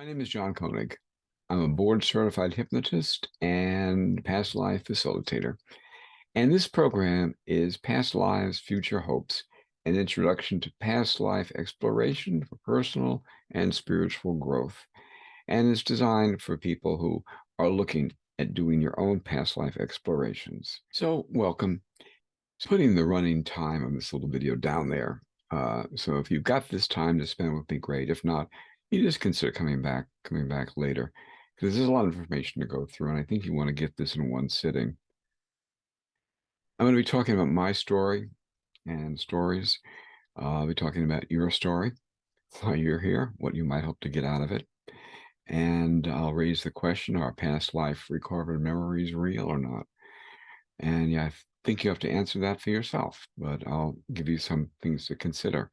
My name is John Koenig. I'm a board certified hypnotist and past life facilitator. And this program is Past Lives, Future Hopes, an introduction to past life exploration for personal and spiritual growth. And it's designed for people who are looking at doing your own past life explorations. So, welcome. Putting the running time of this little video down there. So if you've got this time to spend with me, great. If not, you just consider coming back later, because there's a lot of information to go through, and I think you want to get this in one sitting. I'm going to be talking about my story and stories. I'll be talking about your story, why you're here, what you might hope to get out of it. And I'll raise the question, are past life recovered memories real or not? And yeah, I think you have to answer that for yourself, but I'll give you some things to consider.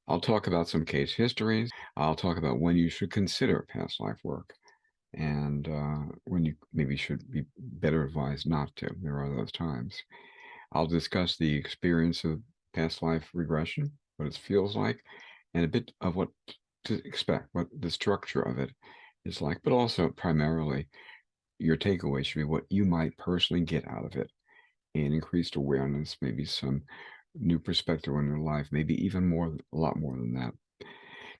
I'll talk about some case histories. I'll talk about when you should consider past life work and when you maybe should be better advised not to. There are those times. I'll discuss the experience of past life regression, what it feels like, and a bit of what to expect, what the structure of it is like, but also primarily your takeaway should be what you might personally get out of it in increased awareness, maybe some new perspective on your life, maybe even more, a lot more than that.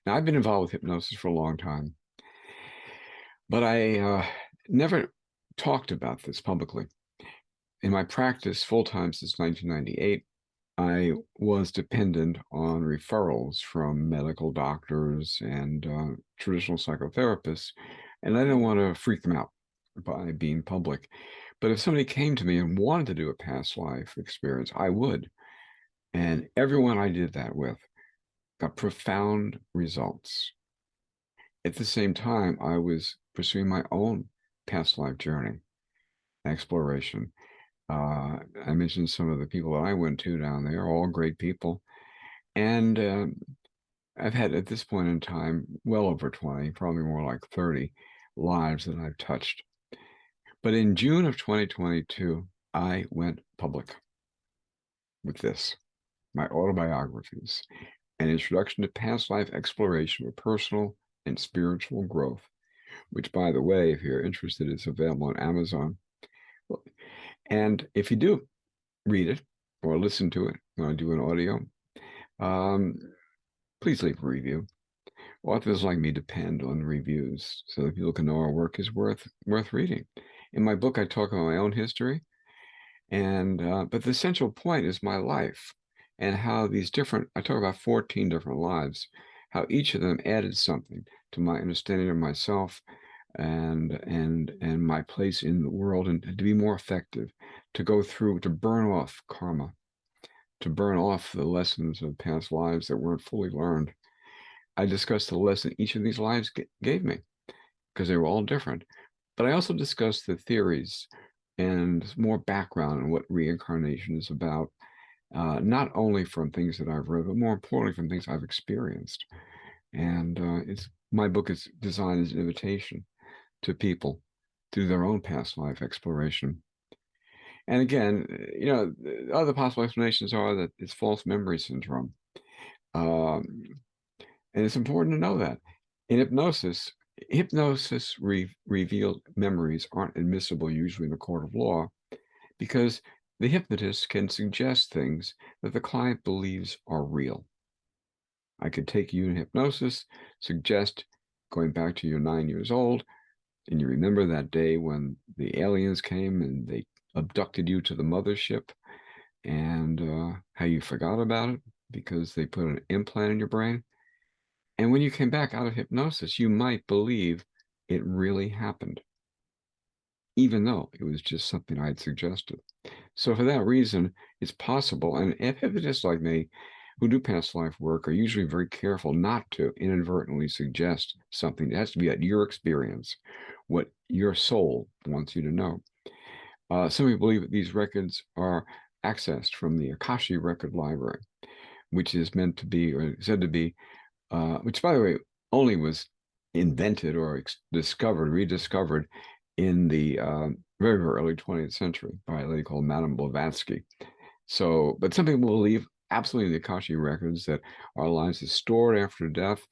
Now, I've been involved with hypnosis for a long time, but I never talked about this publicly. In my practice full time since 1998, I was dependent on referrals from medical doctors and traditional psychotherapists, and I didn't want to freak them out by being public. But if somebody came to me and wanted to do a past life experience, I would. And everyone I did that with got profound results. At the same time, I was pursuing my own past life journey, exploration. I mentioned some of the people that I went to down there, all great people. And I've had at this point in time, well over 20, probably more like 30 lives that I've touched. But in June of 2022, I went public with this, my autobiographies, an introduction to past life exploration for personal and spiritual growth, which, by the way, if you're interested, is available on Amazon. And if you do read it or listen to it, you want to do an audio, um, please leave a review. Authors like me depend on reviews so that people can know our work is worth reading. In my book, I talk about my own history, and but the central point is my life and how these different, I talk about 14 different lives, how each of them added something to my understanding of myself and my place in the world, and to be more effective, to go through, to burn off karma, to burn off the lessons of past lives that weren't fully learned. I discussed the lesson each of these lives gave me because they were all different. But I also discussed the theories and more background on what reincarnation is about, not only from things that I've read, but more importantly from things I've experienced. And it's my book is designed as an invitation to people through their own past life exploration. And again, you know, other possible explanations are that it's false memory syndrome. Um, and it's important to know that in hypnosis revealed memories aren't admissible usually in a court of law because the hypnotist can suggest things that the client believes are real. I could take you in hypnosis, suggest going back to you're 9 years old, and you remember that day when the aliens came and they abducted you to the mothership, and how you forgot about it because they put an implant in your brain. And when you came back out of hypnosis, you might believe it really happened, even though it was just something I had suggested. So for that reason, it's possible. And hypnotists like me who do past life work are usually very careful not to inadvertently suggest something. It has to be at your experience, what your soul wants you to know. Some people believe that these records are accessed from the Akashic Record Library, which is meant to be, or said to be, which, by the way, only was invented or rediscovered in the very, very early 20th century by a lady called Madame Blavatsky. So, but some people believe absolutely in the Akashic records that our lives is stored after death,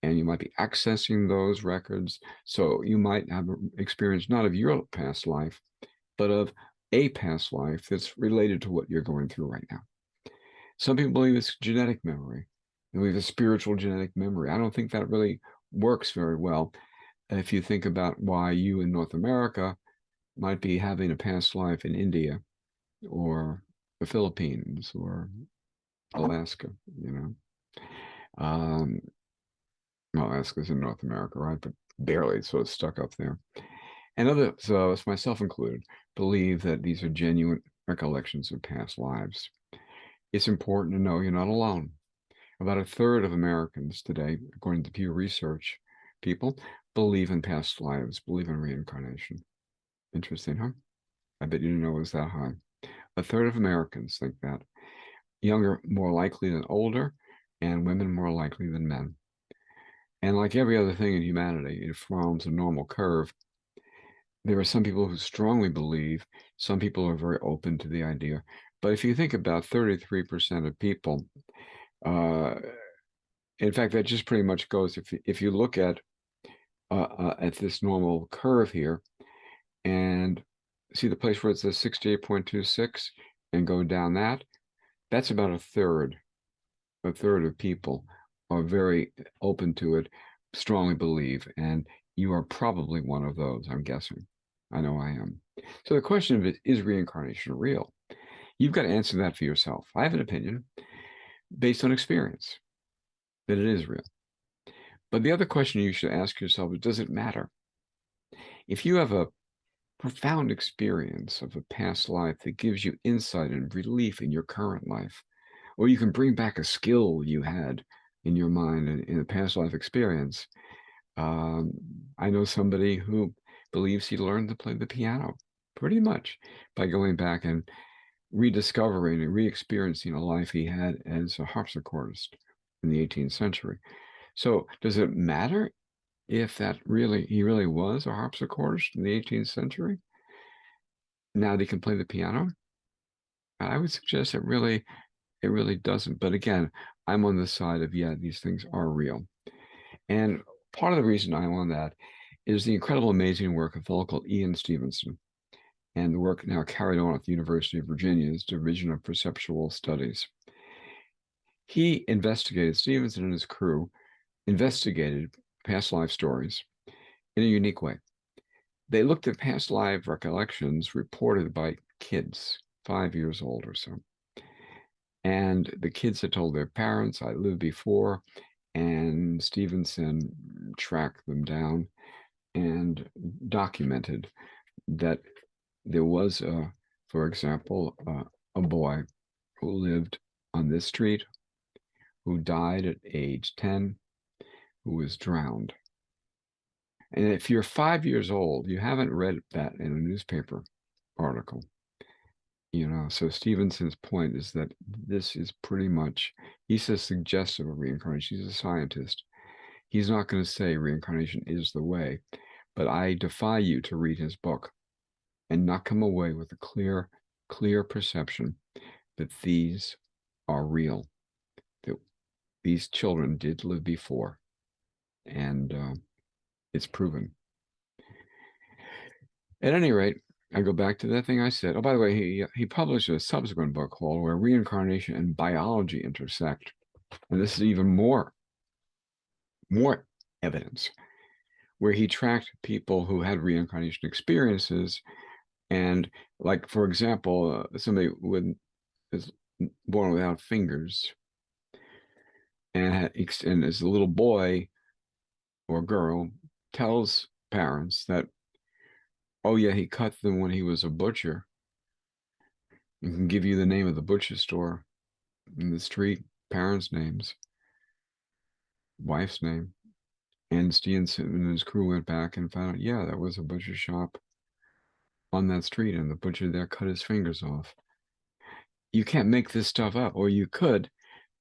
and you might be accessing those records. So you might have an experience not of your past life, but of a past life that's related to what you're going through right now. Some people believe it's genetic memory. They believe it's spiritual genetic memory. I don't think that really works very well if you think about why you in North America might be having a past life in India or the Philippines or Alaska, you know. Um, well, Alaska's in North America, right? But barely, so it's stuck up there. And others, myself included, believe that these are genuine recollections of past lives. It's important to know you're not alone. About a third of Americans today, according to Pew Research, people believe in past lives, believe in reincarnation. Interesting, huh? I bet you didn't know it was that high. A third of Americans think that. Younger more likely than older, and women more likely than men. And like every other thing in humanity, it forms a normal curve. There are some people who strongly believe, some people are very open to the idea. But if you think about 33% of people, uh, in fact, that just pretty much goes, if you look at this normal curve here and see the place where it says 68.26 and go down that, that's about a third of people are very open to it, strongly believe, and you are probably one of those, I'm guessing. I know I am. So the question of is reincarnation real? You've got to answer that for yourself. I have an opinion based on experience that it is real. But the other question you should ask yourself is, does it matter? If you have a profound experience of a past life that gives you insight and relief in your current life, or you can bring back a skill you had in your mind in a past life experience. I know somebody who believes he learned to play the piano pretty much by going back and rediscovering and re-experiencing a life he had as a harpsichordist in the 18th century. So does it matter if he really was a harpsichordist in the 18th century? Now that he can play the piano? I would suggest it really doesn't. But again, I'm on the side of, yeah, these things are real. And part of the reason I'm on that is the incredible, amazing work of a fellow called Ian Stevenson, and the work now carried on at the University of Virginia's Division of Perceptual Studies. Stevenson and his crew investigated past life stories in a unique way. They looked at past life recollections reported by kids, 5 years old or so. And the kids had told their parents, I lived before, and Stevenson tracked them down and documented that there was, for example, a boy who lived on this street, who died at age 10, who was drowned. And if you're 5 years old, you haven't read that in a newspaper article. So Stevenson's point is that this is pretty much, he says, suggestive of reincarnation. He's a scientist. He's not going to say reincarnation is the way, but I defy you to read his book and not come away with a clear perception that these are real, that these children did live before, and it's proven. At any rate, I go back to that thing I said. Oh, by the way, he published a subsequent book called Where Reincarnation and Biology Intersect. And this is even more evidence, where he tracked people who had reincarnation experiences. And like, for example, somebody is born without fingers and as a little boy or girl tells parents that, oh yeah, he cut them when he was a butcher. You can give you the name of the butcher store in the street, parents' names, wife's name. And Stevenson and his crew went back and found out, yeah, that was a butcher shop on that street, and the butcher there cut his fingers off. You can't make this stuff up, or you could,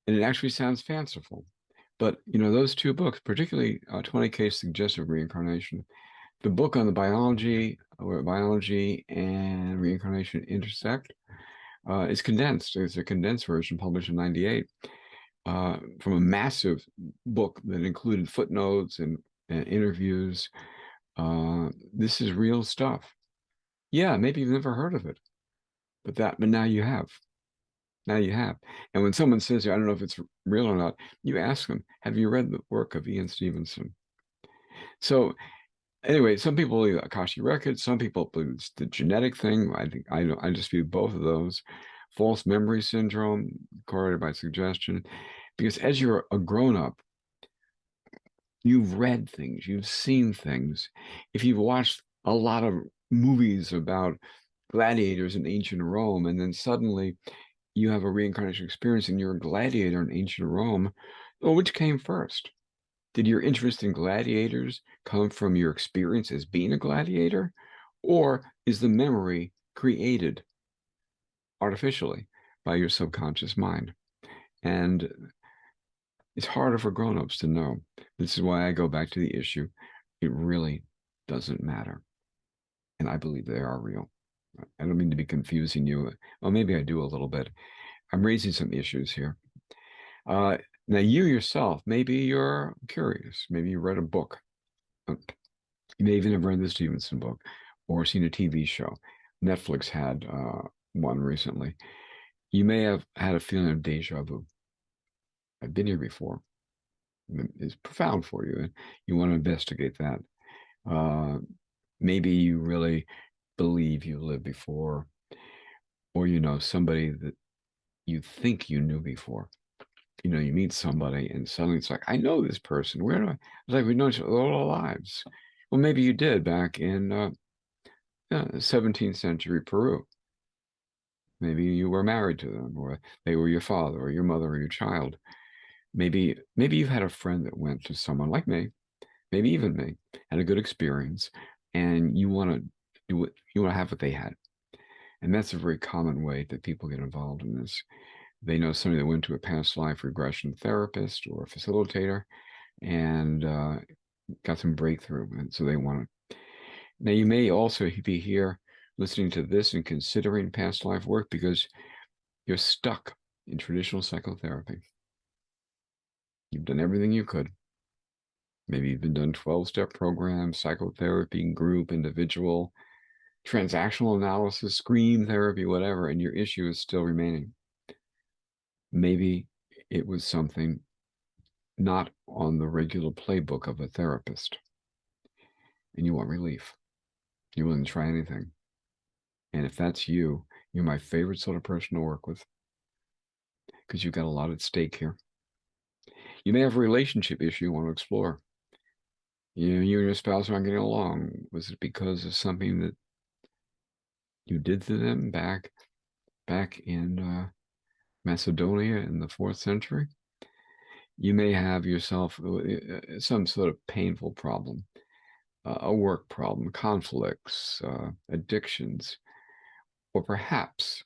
and it actually sounds fanciful. But, those two books, particularly 20 Case Suggestive Reincarnation, the book on the biology, where biology and reincarnation intersect, is condensed. It's a condensed version published in '98. from a massive book that included footnotes and interviews. This is real stuff. Yeah, maybe you've never heard of it, but now you have. Now you have. And when someone says, I don't know if it's real or not, you ask them, have you read the work of Ian Stevenson? So anyway, some people believe Akashic Records, some people believe it's the genetic thing. I think I dispute both of those. False memory syndrome, correlated by suggestion. Because as you're a grown-up, you've read things, you've seen things. If you've watched a lot of movies about gladiators in ancient Rome, and then suddenly you have a reincarnation experience and you're a gladiator in ancient Rome, well, which came first? Did your interest in gladiators come from your experience as being a gladiator? Or is the memory created artificially by your subconscious mind? And it's harder for grown-ups to know. This is why I go back to the issue. It really doesn't matter. And I believe they are real. I don't mean to be confusing you. Well, maybe I do a little bit. I'm raising some issues here. Uh, Now, you yourself, maybe you're curious. Maybe you read a book. You may even have read the Stevenson book or seen a TV show. Netflix had one recently. You may have had a feeling of deja vu. I've been here before. It's profound for you, and you want to investigate that. Uh, Maybe you really believe you lived before, or you know somebody that you think you knew before. You know, you meet somebody and suddenly it's like, I know this person. Where do I? It's like we've known each other all our lives. Well, maybe you did back in 17th century Peru. Maybe you were married to them, or they were your father, or your mother, or your child. Maybe you've had a friend that went to someone like me, maybe even me, had a good experience, and you want to do what you want to have what they had. And that's a very common way that people get involved in this. They know somebody that went to a past life regression therapist or a facilitator and got some breakthrough, and so they want to. Now, you may also be here listening to this and considering past life work because you're stuck in traditional psychotherapy. You've done everything you could. Maybe you've been done 12-step programs, psychotherapy, group, individual, transactional analysis, scream therapy, whatever, and your issue is still remaining. Maybe it was something not on the regular playbook of a therapist, and you want relief. You're willing to try anything. And if that's you, you're my favorite sort of person to work with because you've got a lot at stake here. You may have a relationship issue you want to explore. You and your spouse aren't getting along. Was it because of something that you did to them back in Macedonia in the 4th century? You may have yourself some sort of painful problem, a work problem, conflicts, addictions, or perhaps,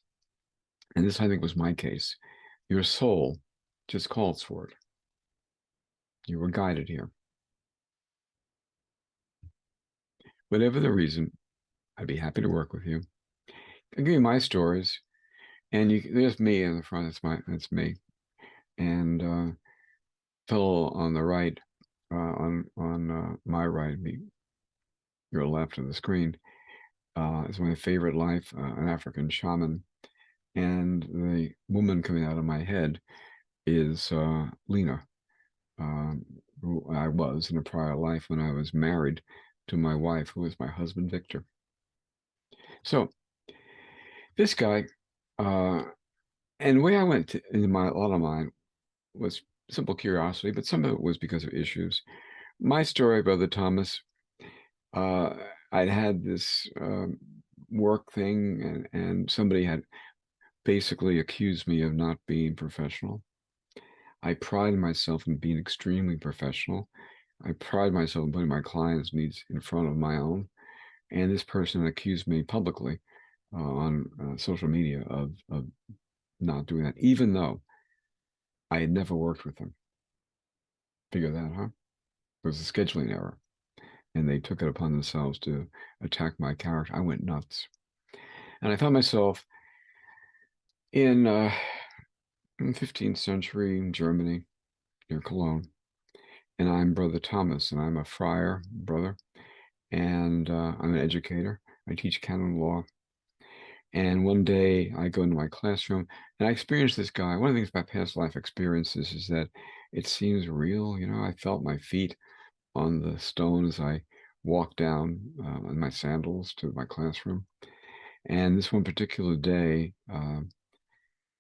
and this I think was my case, your soul just calls for it. You were guided here. Whatever the reason, I'd be happy to work with you. I'll give you my stories, and there's me in the front. That's me, and fellow on the right, on my right, your left of the screen, is my favorite life, an African shaman, and the woman coming out of my head is Lena, who I was in a prior life when I was married to my wife, who was my husband, Victor. So this guy, and the way I went into a lot of mine was simple curiosity, but some of it was because of issues. My story, Brother Thomas, uh, I'd had this work thing, and somebody had basically accused me of not being professional. I pride myself in being extremely professional. I pride myself in putting my clients' needs in front of my own. And this person accused me publicly on social media of not doing that, even though I had never worked with them. Figure that, huh? It was a scheduling error. And they took it upon themselves to attack my character. I went nuts. And I found myself in in 15th century Germany near Cologne. And I'm Brother Thomas, and I'm a friar brother, and I'm an educator. I teach canon law. And one day I go into my classroom and I experience this guy. One of the things about past life experiences is that it seems real. You know, I felt my feet on the stone as I walked down in my sandals to my classroom. And this one particular day,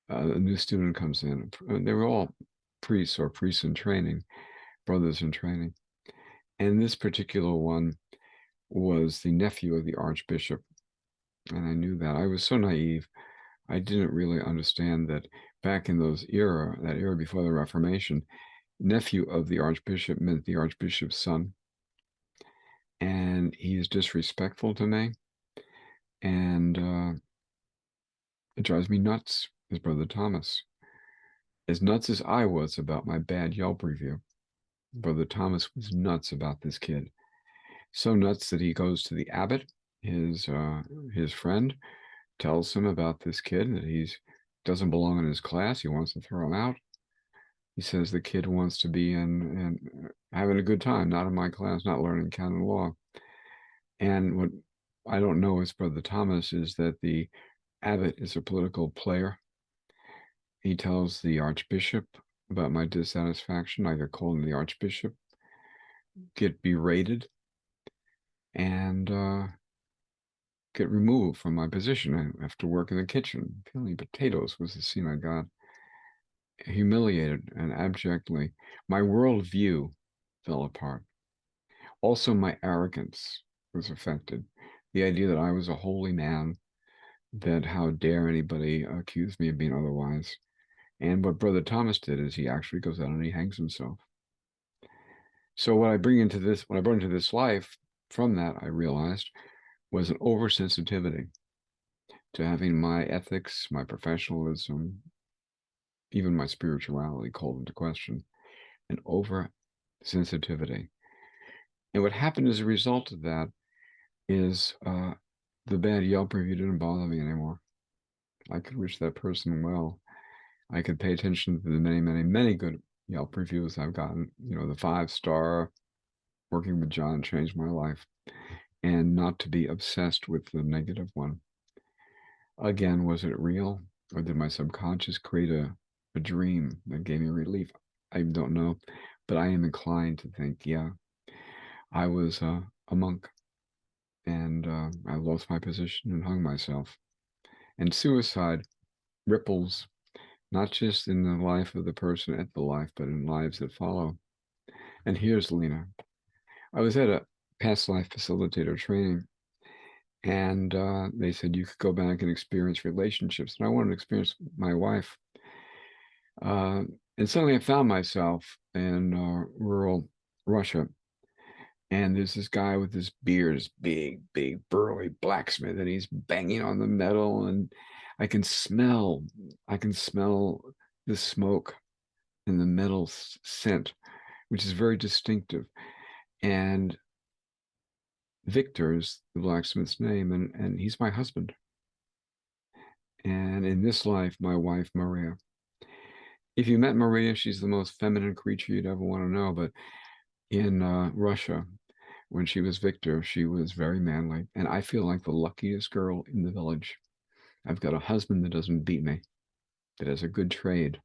a new student comes in. They were all priests or priests in training, brothers in training. And this particular one was the nephew of the archbishop. And I knew that. I was so naive. I didn't really understand that back in that era before the Reformation, nephew of the archbishop meant the archbishop's son. And he is disrespectful to me. And it drives me nuts, his brother Thomas. As nuts as I was about my bad Yelp review, Brother Thomas was nuts about this kid. So nuts that he goes to the abbot, his friend, tells him about this kid, that he doesn't belong in his class. He wants to throw him out. He says the kid wants to be in and having a good time, not in my class, not learning canon law. And what I don't know as Brother Thomas is that the abbot is a political player. He tells the archbishop about my dissatisfaction. I get called in the archbishop, get berated, and get removed from my position. I have to work in the kitchen. Peeling potatoes was the scene I got. Humiliated and abjectly. My worldview fell apart. Also, my arrogance was affected. The idea that I was a holy man, that how dare anybody accuse me of being otherwise. And what Brother Thomas did is he actually goes out and he hangs himself. So what I bring into this, what I brought into this life from that, I realized, was an oversensitivity to having my ethics, my professionalism, even my spirituality called into question, an oversensitivity. And what happened as a result of that is the bad Yelp review didn't bother me anymore. I could wish that person well. I could pay attention to the many, many, many good Yelp reviews I've gotten. You know, the 5-star, working with John changed my life, and not to be obsessed with the negative one. Again, was it real, or did my subconscious create a dream that gave me relief? I don't know, but I am inclined to think, yeah, I was a monk, and I lost my position and hung myself. And suicide ripples not just in the life of the person at the life, but in lives that follow. And here's Lena. I was at a past life facilitator training, and they said you could go back and experience relationships. And I wanted to experience my wife. And suddenly I found myself in rural Russia. And there's this guy with this beard, this big, big, burly blacksmith, and he's banging on the metal. And I can smell the smoke and the metal scent, which is very distinctive. And Victor's the blacksmith's name, and he's my husband. And in this life, my wife, Maria. If you met Maria, she's the most feminine creature you'd ever want to know. But in Russia, when she was Victor, she was very manly. And I feel like the luckiest girl in the village. I've got a husband that doesn't beat me, that has a good trade.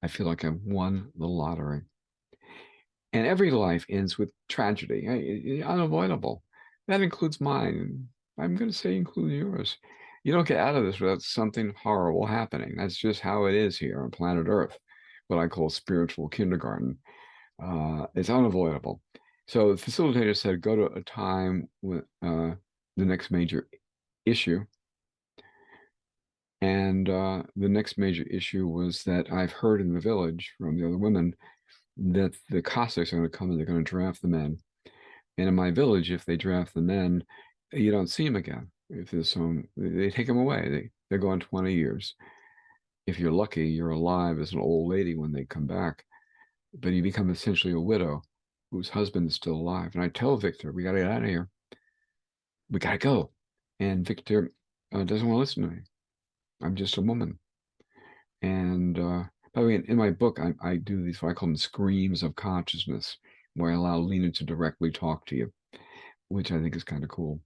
I feel like I've won the lottery. And every life ends with tragedy, unavoidable. That includes mine. I'm going to say include yours. You don't get out of this without something horrible happening. That's just how it is here on planet Earth, what I call spiritual kindergarten. It's unavoidable. So the facilitator said, go to a time with the next major issue. And the next major issue was that I've heard in the village from the other women that the Cossacks are going to come and they're going to draft the men. And in my village, if they draft the men, you don't see them again. If there's some, they take them away. They're gone 20 years. If you're lucky, you're alive as an old lady when they come back. But you become essentially a widow whose husband is still alive. And I tell Victor, we got to get out of here. We got to go. And Victor doesn't want to listen to me. I'm just a woman. And By the way, in my book, I do these, what I call them screams of consciousness, where I allow Lena to directly talk to you, which I think is kind of cool.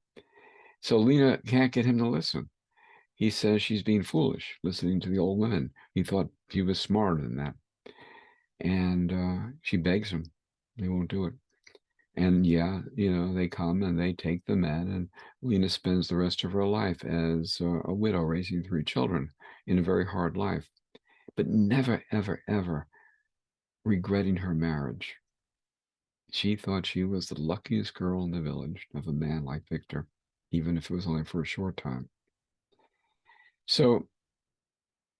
So Lena can't get him to listen. He says she's being foolish, listening to the old women. He thought he was smarter than that. And she begs him. They won't do it. And yeah, they come and they take the men, and Lena spends the rest of her life as a widow raising three children in a very hard life, but never, ever, ever regretting her marriage. She thought she was the luckiest girl in the village of a man like Victor, even if it was only for a short time. So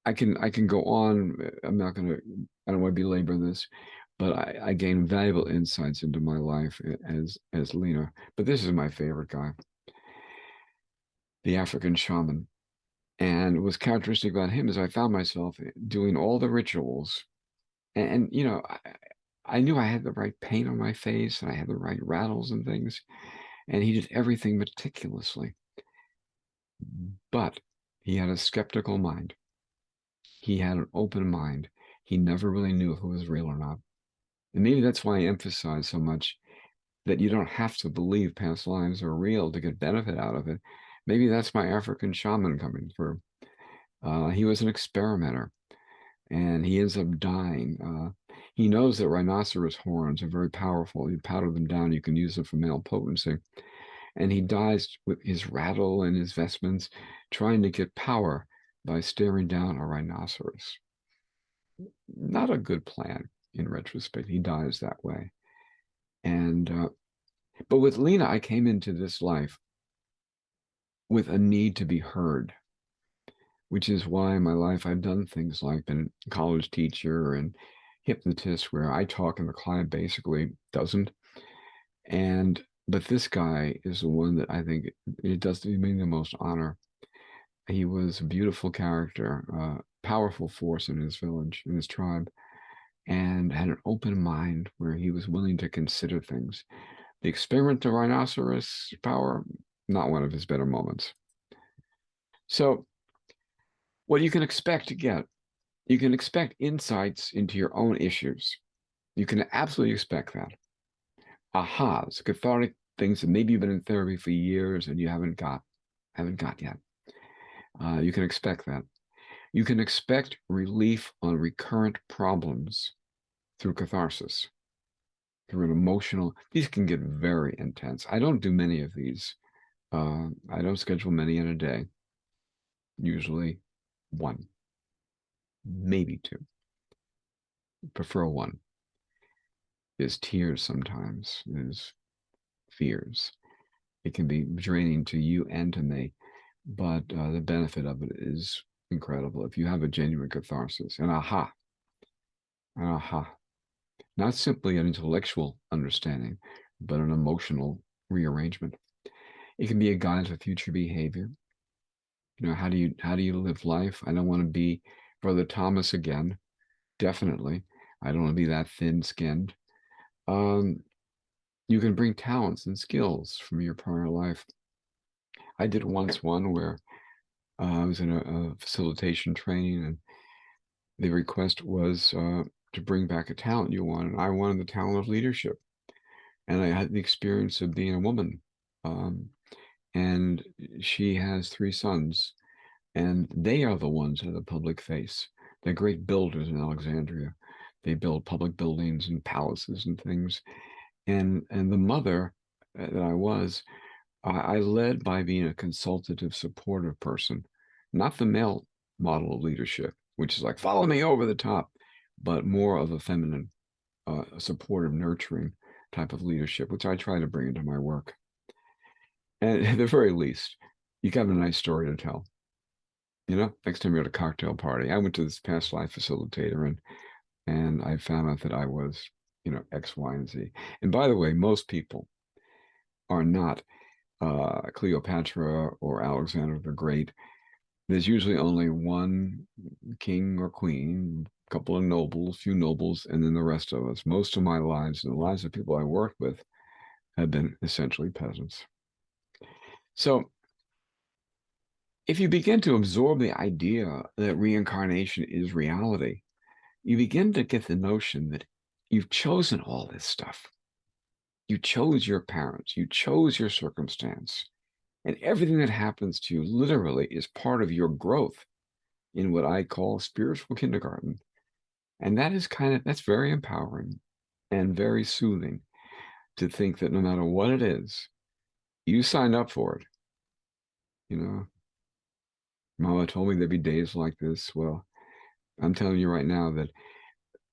I can go on. I don't want to belabor this, but I gained valuable insights into my life as Lena. But this is my favorite guy, the African shaman. And what's characteristic about him is I found myself doing all the rituals. And I knew I had the right paint on my face and I had the right rattles and things. And he did everything meticulously. But he had a skeptical mind. He had an open mind. He never really knew if it was real or not. And maybe that's why I emphasize so much that you don't have to believe past lives are real to get benefit out of it. Maybe that's my African shaman coming through. He was an experimenter and he ends up dying. He knows that rhinoceros horns are very powerful. You powder them down, you can use them for male potency. And he dies with his rattle and his vestments, trying to get power by staring down a rhinoceros. Not a good plan in retrospect. He dies that way. And but with Lena, I came into this life with a need to be heard, which is why in my life I've done things like been a college teacher and hypnotist, where I talk and the client basically doesn't. And but this guy is the one that I think it does me the most honor. He was a beautiful character, powerful force in his village, in his tribe, and had an open mind where he was willing to consider things. The experiment of rhinoceros power, not one of his better moments. So, what you can expect to get, you can expect insights into your own issues. You can absolutely expect that. Ahas, cathartic things that maybe you've been in therapy for years and you haven't got yet. You can expect that. You can expect relief on recurrent problems through catharsis, through an emotional. These can get very intense. I don't do many of these. I don't schedule many in a day. Usually one, maybe two. Prefer one. There's tears sometimes. There's fears. It can be draining to you and to me, but the benefit of it is incredible. If you have a genuine catharsis, an aha, not simply an intellectual understanding, but an emotional rearrangement. It can be a guide for future behavior. How do you live life? I don't want to be Brother Thomas again. Definitely. I don't want to be that thin-skinned. Um, you can bring talents and skills from your prior life. I did once one where I was in a facilitation training, and the request was to bring back a talent you want, and I wanted the talent of leadership. And I had the experience of being a woman. Um, and she has three sons, and they are the ones that are the public face. They're great builders in Alexandria. They build public buildings and palaces and things. And the mother that I was, I led by being a consultative, supportive person, not the male model of leadership, which is like follow me over the top, but more of a feminine, supportive, nurturing type of leadership, which I try to bring into my work. And at the very least, you got a nice story to tell. Next time you're at a cocktail party, I went to this past life facilitator, and I found out that I was, X, Y, and Z. And by the way, most people are not Cleopatra or Alexander the Great. There's usually only one king or queen, a couple of nobles, few nobles, and then the rest of us. Most of my lives and the lives of people I work with have been essentially peasants. So if you begin to absorb the idea that reincarnation is reality, you begin to get the notion that you've chosen all this stuff. You chose your parents, you chose your circumstance, and everything that happens to you literally is part of your growth in what I call spiritual kindergarten. And that is that's very empowering and very soothing to think that no matter what it is, you signed up for it. You know, Mama told me there'd be days like this. Well, I'm telling you right now that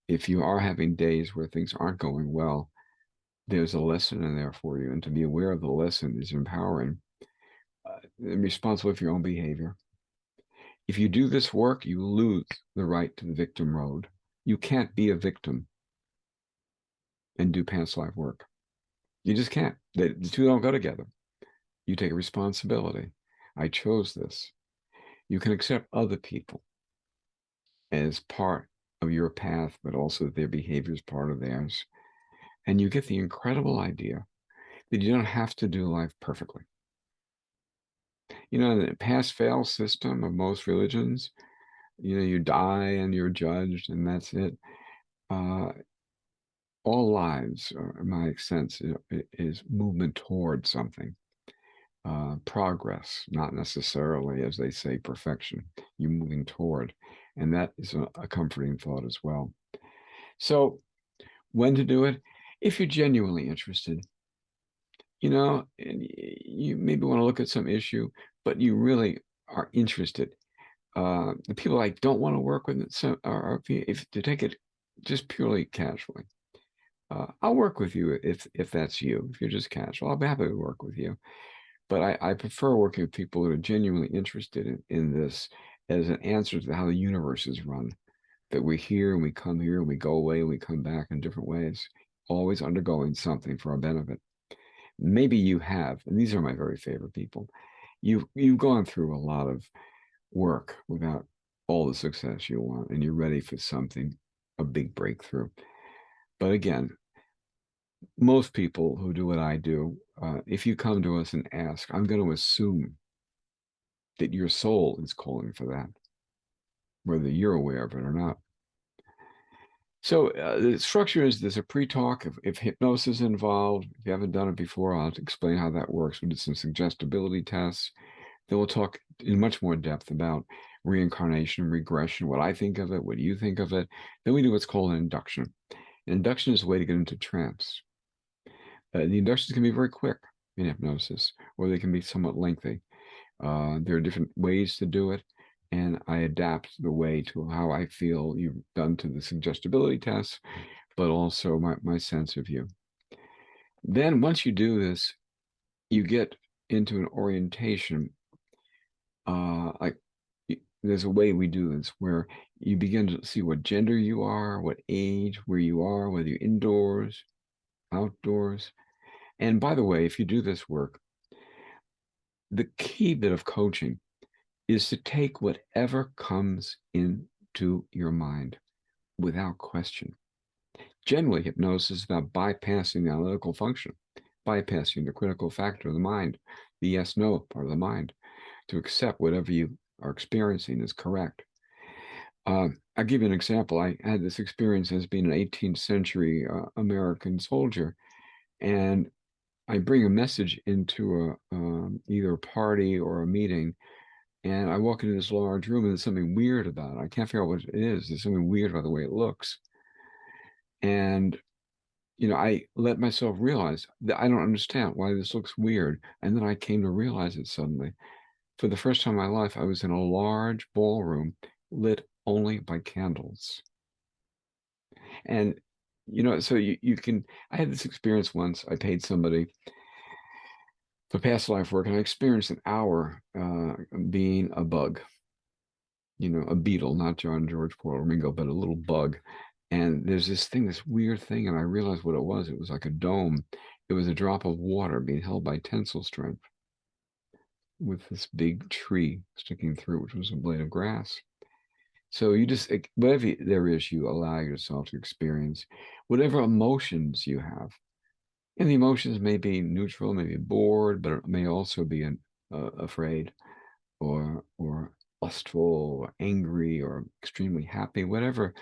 if you are having days where things aren't going well, there's a lesson in there for you. And to be aware of the lesson is empowering and responsible for your own behavior. If you do this work, you lose the right to the victim road. You can't be a victim and do past life work. You just can't. The two don't go together. You take a responsibility. I chose this. You can accept other people as part of your path, but also their behavior is part of theirs. And you get the incredible idea that you don't have to do life perfectly. You know, the pass-fail system of most religions, you die and you're judged and that's it. All lives, in my sense, is movement toward something. Progress, not necessarily, as they say, perfection. You're moving toward. And that is a comforting thought as well. So when to do it? If you're genuinely interested, and you maybe want to look at some issue, but you really are interested. The people I don't want to work with, if to take it just purely casually. I'll work with you if that's you. If you're just casual, I'll be happy to work with you. But I prefer working with people that are genuinely interested in this as an answer to how the universe is run. That we're here and we come here and we go away and we come back in different ways, always undergoing something for our benefit. Maybe you have, and these are my very favorite people. You've gone through a lot of work without all the success you want, and you're ready for something, a big breakthrough. But again, most people who do what I do, if you come to us and ask, I'm going to assume that your soul is calling for that, whether you're aware of it or not. So the structure is there's a pre-talk. If hypnosis is involved, if you haven't done it before, I'll explain how that works. We did some suggestibility tests. Then we'll talk in much more depth about reincarnation, regression, what I think of it, what you think of it. Then we do what's called an induction. An induction is a way to get into trance. The inductions can be very quick in hypnosis, or they can be somewhat lengthy. There are different ways to do it, and I adapt the way to how I feel you've done to the suggestibility tests, but also my sense of you. Then once you do this, you get into an orientation. There's a way we do this where you begin to see what gender you are, what age, where you are, whether you're indoors, outdoors. And by the way, if you do this work, the key bit of coaching is to take whatever comes into your mind without question. Generally, hypnosis is about bypassing the analytical function, bypassing the critical factor of the mind, the yes-no part of the mind, to accept whatever you are experiencing is correct. I'll give you an example. I had this experience as being an 18th century American soldier, and I bring a message into either a party or a meeting, and I walk into this large room and there's something weird about it. I can't figure out what it is. There's something weird about the way it looks. And, I let myself realize that I don't understand why this looks weird. And then I came to realize it suddenly. For the first time in my life, I was in a large ballroom lit only by candles. And, so you can, I had this experience once. I paid somebody for past life work, and I experienced an hour being a bug, a beetle, not John George Paul Ringo, but a little bug. And there's this weird thing, and I realized what it was. It was like a dome. It was a drop of water being held by tensile strength with this big tree sticking through, which was a blade of grass. So you just, whatever there is, you allow yourself to experience whatever emotions you have. And the emotions may be neutral, maybe bored, but it may also be afraid or lustful or angry or extremely happy, whatever,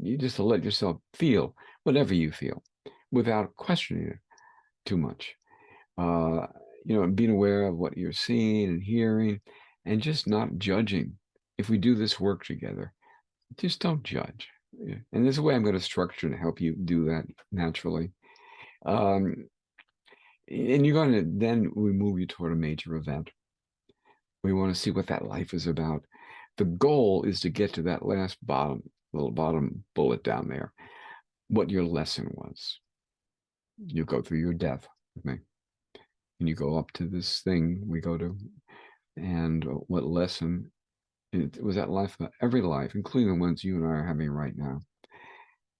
you just to let yourself feel whatever you feel without questioning it too much. Uh, being aware of what you're seeing and hearing and just not judging. If we do this work together, just don't judge. Yeah. And there's a way I'm going to structure and help you do that naturally. Um, and you're going to then we move you toward a major event. We want to see what that life is about. The goal is to get to that last little bottom bullet down there, what your lesson was. You go through your death with me, and you go up to this thing we go to, and what lesson it was that life, every life, including the ones you and I are having right now,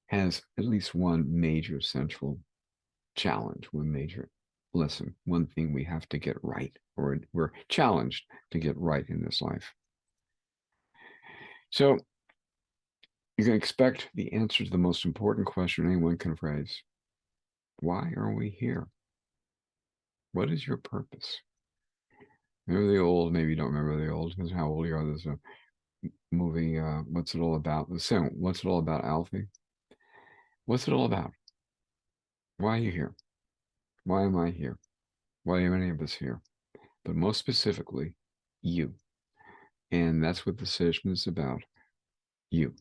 has at least one major central challenge, one major lesson, one thing we have to get right, or we're challenged to get right in this life. So you can expect the answer to the most important question anyone can phrase. Why are we here? What is your purpose? Remember the old, maybe you don't remember the old, because how old you are. There's a movie, What's It All About? The same, What's It All About, Alfie? What's it all about? Why are you here? Why am I here? Why are any of us here? But most specifically, you. And that's what the session is about. You.